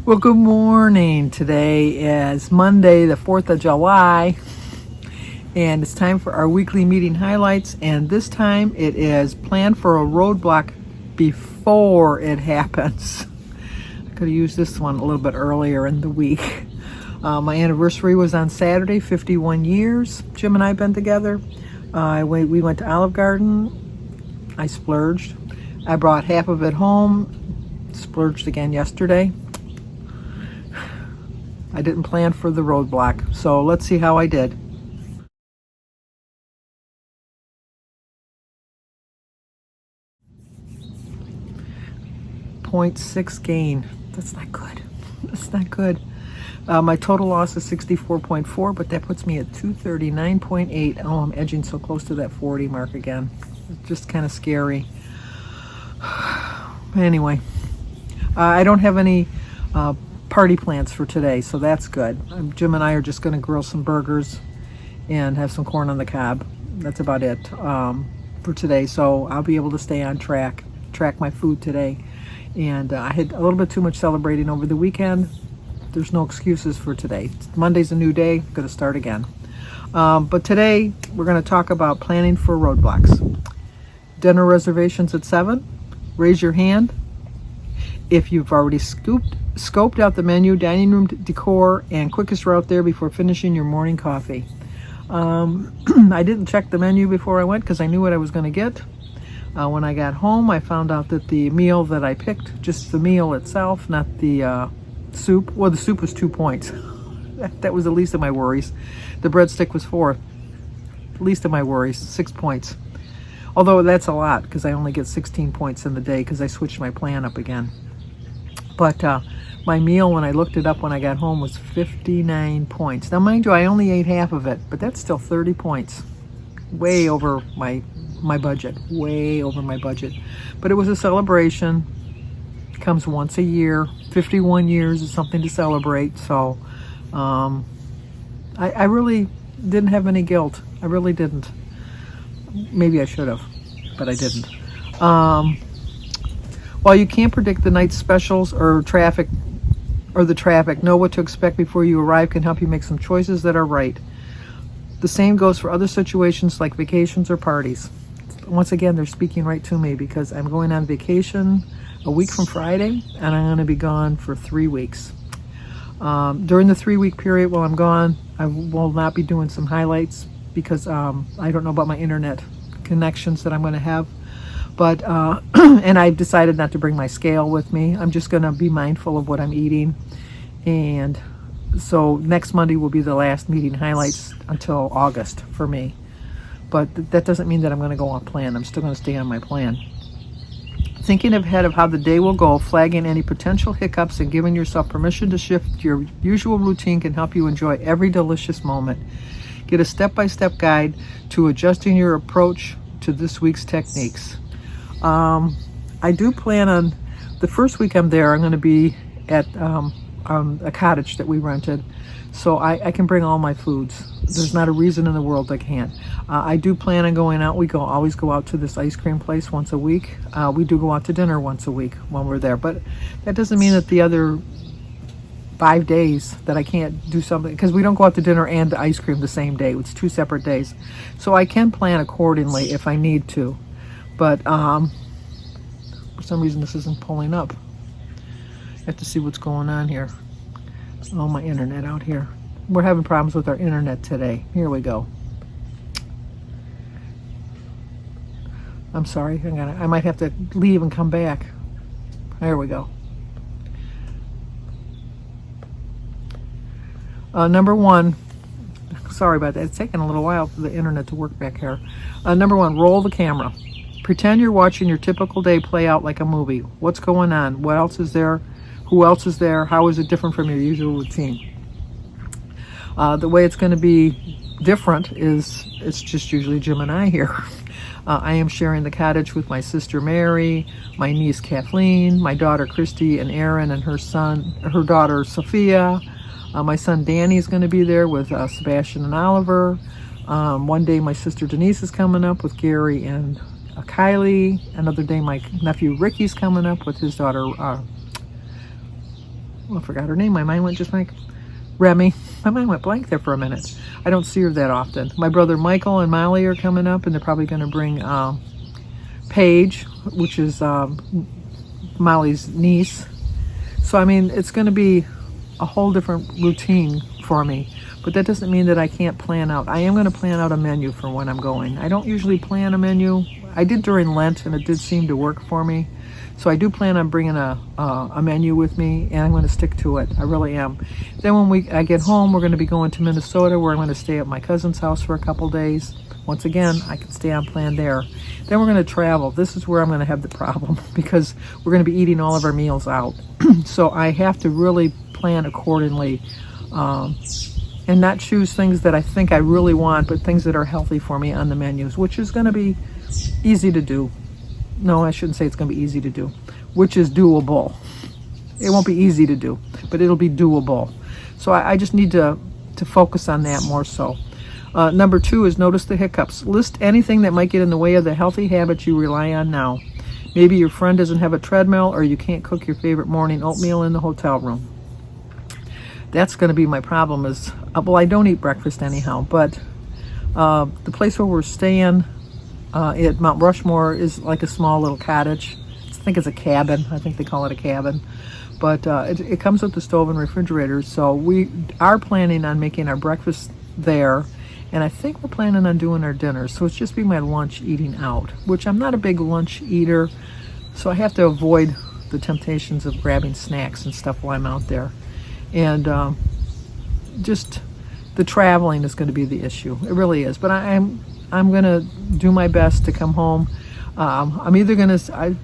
Well, good morning. Today is Monday, the 4th of July, and it's time for our weekly meeting highlights. And this time it is planned for a roadblock before it happens. I could have used this one a little bit earlier in the week. My anniversary was on Saturday, 51 years. Jim and I have been together. We went to Olive Garden. I splurged. I brought half of it home. Splurged again yesterday. I didn't plan for the roadblock, so let's see how I did. .6 gain. That's not good. That's not good. My total loss is 64.4, but that puts me at 239.8. Oh, I'm edging so close to that 40 mark again. It's just kind of scary. Anyway, I don't have any party plans for today, so that's good. Jim and I are just going to grill some burgers and have some corn on the cob. That's about it for today, so I'll be able to stay on track my food today. And I had a little bit too much celebrating over the weekend. There's no excuses for today. Monday's a new day, going to start again. But today we're going to talk about planning for roadblocks. Dinner reservations at 7. Raise your hand if you've already scoped out the menu, dining room decor, and quickest route there before finishing your morning coffee. I didn't check the menu before I went because I knew what I was going to get. When I got home, I found out that the meal that I picked, just the meal itself, not the soup. Well, the soup was 2 points. That was the least of my worries. The breadstick was 4. Least of my worries, 6 points. Although that's a lot because I only get 16 points in the day because I switched my plan up again. But my meal, when I looked it up when I got home, was 59 points. Now, mind you, I only ate half of it, but that's still 30 points. Way over my budget. Way over my budget. But it was a celebration. It comes once a year. 51 years is something to celebrate. So I really didn't have any guilt. I really didn't. Maybe I should have, but I didn't. While you can't predict the night's specials or the traffic, know what to expect before you arrive can help you make some choices that are right. The same goes for other situations like vacations or parties. Once again, they're speaking right to me because I'm going on vacation a week from Friday, and I'm going to be gone for 3 weeks. During the 3-week period while I'm gone, I will not be doing some highlights because I don't know about my internet connections that I'm going to have. But, and I've decided not to bring my scale with me. I'm just going to be mindful of what I'm eating. And so next Monday will be the last meeting highlights until August for me. But that doesn't mean that I'm going to go off plan. I'm still going to stay on my plan. Thinking ahead of how the day will go, flagging any potential hiccups, and giving yourself permission to shift your usual routine can help you enjoy every delicious moment. Get a step-by-step guide to adjusting your approach to this week's techniques. I do plan on the first week I'm there, I'm going to be at a cottage that we rented, so I can bring all my foods. There's not a reason in the world I can't. I do plan on going out. We always go out to this ice cream place once a week. We do go out to dinner once a week when we're there, but that doesn't mean that the other 5 days that I can't do something, because we don't go out to dinner and ice cream the same day. It's 2 separate days. So I can plan accordingly if I need to. But for some reason this isn't pulling up. I have to see what's going on here. Oh, my internet out here. We're having problems with our internet today. Here we go. I'm sorry. I might have to leave and come back. There we go. Number 1. Sorry about that. It's taking a little while for the internet to work back here. Number 1, roll the camera. Pretend you're watching your typical day play out like a movie. What's going on? What else is there? Who else is there? How is it different from your usual routine? The way it's going to be different is it's just usually Jim and I here. I am sharing the cottage with my sister Mary, my niece Kathleen, my daughter Christy and Aaron, and her daughter Sophia. My son Danny is going to be there with Sebastian and Oliver. One day my sister Denise is coming up with Gary and Kylie. Another day my nephew Ricky's coming up with his daughter I forgot her name. My mind went just like Remy. My mind went blank there for a minute. I don't see her that often. My brother Michael and Molly are coming up, and they're probably going to bring Paige, which is Molly's niece. So I mean, it's going to be a whole different routine for me. But that doesn't mean that I can't plan out. I am going to plan out a menu for when I'm going. I don't usually plan a menu. I did during Lent, and it did seem to work for me. So I do plan on bringing a menu with me, and I'm going to stick to it. I really am. Then when I get home, we're going to be going to Minnesota, where I'm going to stay at my cousin's house for a couple days. Once again, I can stay on plan there. Then we're going to travel. This is where I'm going to have the problem, because we're going to be eating all of our meals out. So I have to really plan accordingly. And not choose things that I think I really want, but things that are healthy for me on the menus, which is going to be easy to do. No, I shouldn't say it's going to be easy to do, which is doable. It won't be easy to do, but it'll be doable. So I just need to focus on that more so. Number 2 is notice the hiccups. List anything that might get in the way of the healthy habits you rely on now. Maybe your friend doesn't have a treadmill, or you can't cook your favorite morning oatmeal in the hotel room. That's going to be my problem is, well, I don't eat breakfast anyhow, but the place where we're staying at Mount Rushmore is like a small little cottage. I think it's a cabin. I think they call it a cabin. But it comes with the stove and refrigerator, so we are planning on making our breakfast there, and I think we're planning on doing our dinner. So it's just be my lunch eating out, which I'm not a big lunch eater, so I have to avoid the temptations of grabbing snacks and stuff while I'm out there. And just the traveling is going to be the issue. It really is. But I'm going to do my best to come home. I'm either going to,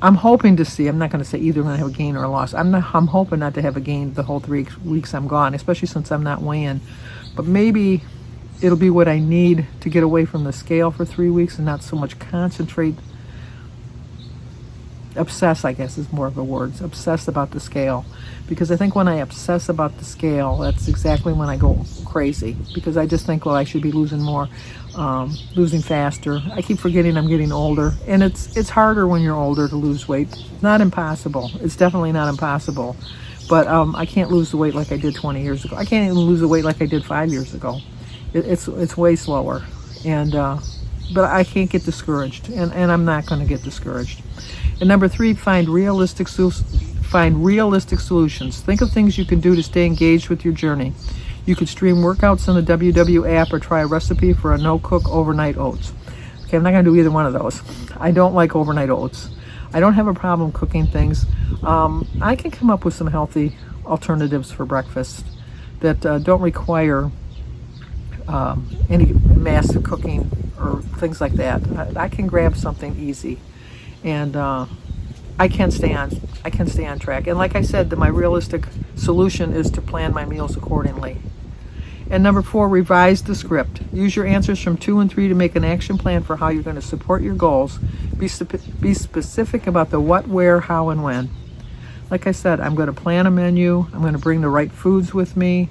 I'm hoping to see, I'm not going to say either going to have a gain or a loss. I'm hoping not to have a gain the whole 3 weeks I'm gone, especially since I'm not weighing. But maybe it'll be what I need to get away from the scale for 3 weeks and not so much concentrate. Obsess, I guess, is more of a word. Obsess about the scale. Because I think when I obsess about the scale, that's exactly when I go crazy. Because I just think, well, I should be losing more, losing faster. I keep forgetting I'm getting older. And it's harder when you're older to lose weight. It's not impossible. It's definitely not impossible. But I can't lose the weight like I did 20 years ago. I can't even lose the weight like I did 5 years ago. It's way slower. And but I can't get discouraged. And I'm not going to get discouraged. And number 3, find realistic solutions. Think of things you can do to stay engaged with your journey. You could stream workouts on the WW app or try a recipe for a no-cook overnight oats. Okay, I'm not going to do either one of those. I don't like overnight oats. I don't have a problem cooking things. I can come up with some healthy alternatives for breakfast that don't require any massive cooking or things like that. I can grab something easy. And I can stay on track. And like I said, my realistic solution is to plan my meals accordingly. And number 4, revise the script. Use your answers from 2 and 3 to make an action plan for how you're going to support your goals. Be specific about the what, where, how, and when. Like I said, I'm going to plan a menu. I'm going to bring the right foods with me.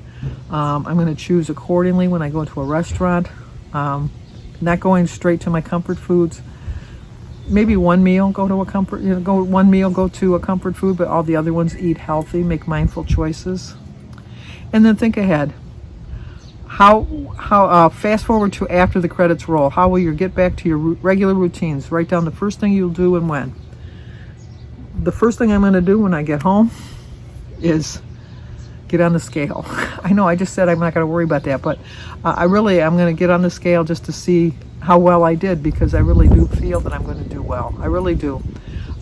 I'm going to choose accordingly when I go to a restaurant. Not going straight to my comfort foods. Maybe one meal go to a comfort food, but all the other ones eat healthy, make mindful choices. And then think ahead. How fast forward to after the credits roll. How will you get back to your regular routines? Write down the first thing you'll do and when. The first thing I'm going to do when I get home is get on the scale. I know I just said I'm not going to worry about that, but I'm going to get on the scale just to see how well I did, because I really do feel that I'm going to do well. I really do.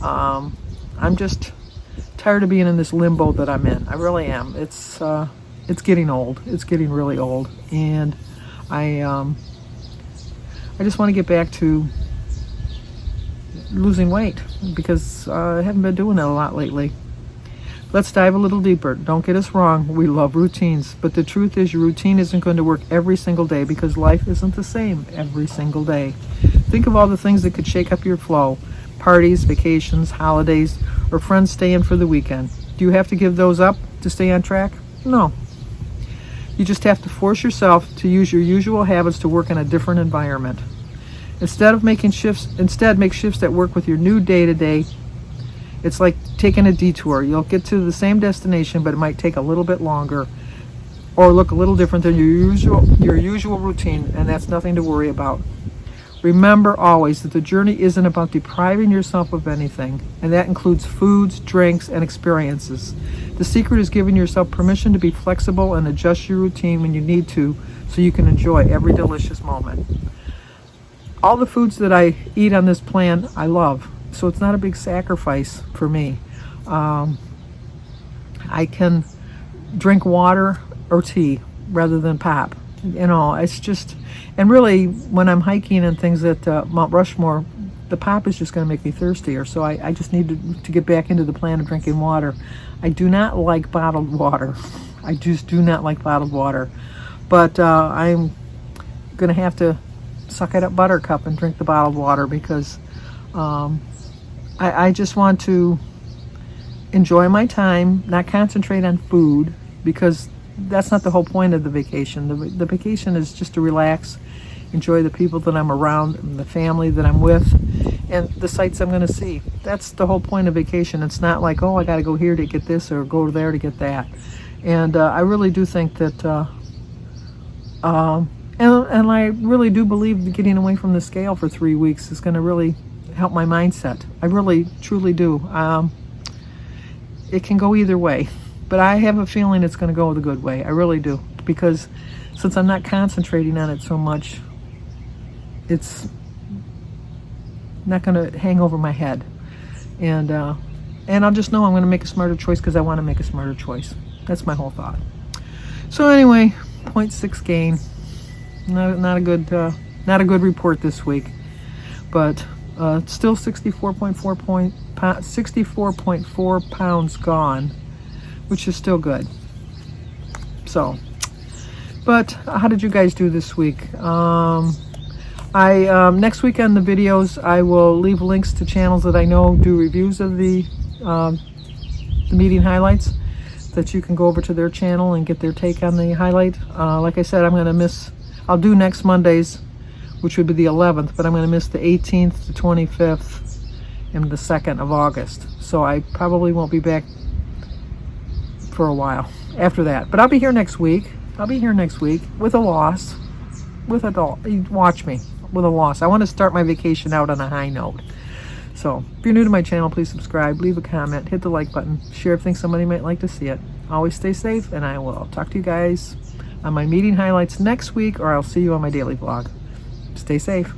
I'm just tired of being in this limbo that I'm in. I really am. It's getting old. It's getting really old, and I just want to get back to losing weight, because I haven't been doing that a lot lately. Let's dive a little deeper. Don't get us wrong, we love routines, but the truth is your routine isn't going to work every single day, because life isn't the same every single day. Think of all the things that could shake up your flow. Parties, vacations, holidays, or friends staying for the weekend. Do you have to give those up to stay on track? No. You just have to force yourself to use your usual habits to work in a different environment. Instead, make shifts that work with your new day-to-day It's like taking a detour. You'll get to the same destination, but it might take a little bit longer or look a little different than your usual routine, and that's nothing to worry about. Remember always that the journey isn't about depriving yourself of anything, and that includes foods, drinks, and experiences. The secret is giving yourself permission to be flexible and adjust your routine when you need to, so you can enjoy every delicious moment. All the foods that I eat on this plan, I love, so it's not a big sacrifice for me. I can drink water or tea rather than pop. You know, it's just, and really when I'm hiking and things at Mount Rushmore, the pop is just going to make me thirstier, so I just need to get back into the plan of drinking water. I do not like bottled water. I just do not like bottled water. But I'm going to have to suck it up buttercup and drink the bottled water because I just want to enjoy my time, not concentrate on food, because that's not the whole point of the vacation. The vacation is just to relax, enjoy the people that I'm around, and the family that I'm with, and the sights I'm going to see. That's the whole point of vacation. It's not like, oh, I got to go here to get this or go there to get that. And I really do think that, and I really do believe that getting away from the scale for 3 weeks is going to really help my mindset. I really, truly do. It can go either way. But I have a feeling it's going to go the good way. I really do. Because since I'm not concentrating on it so much, it's not going to hang over my head. And I'll just know I'm going to make a smarter choice because I want to make a smarter choice. That's my whole thought. So anyway, 0.6 gain. Not a good report this week. But still 64.4 pounds gone, which is still good. So, but how did you guys do this week? Next week on the videos, I will leave links to channels that I know do reviews of the meeting highlights, that you can go over to their channel and get their take on the highlight. Like I said, I'll do next Monday's, which would be the 11th, but I'm going to miss the 18th, the 25th, and the 2nd of August. So I probably won't be back for a while after that. But I'll be here next week. With a loss. Watch me. With a loss. I want to start my vacation out on a high note. So if you're new to my channel, please subscribe, leave a comment, hit the like button, share if you think somebody might like to see it. Always stay safe, and I will talk to you guys on my meeting highlights next week, or I'll see you on my daily vlog. Stay safe.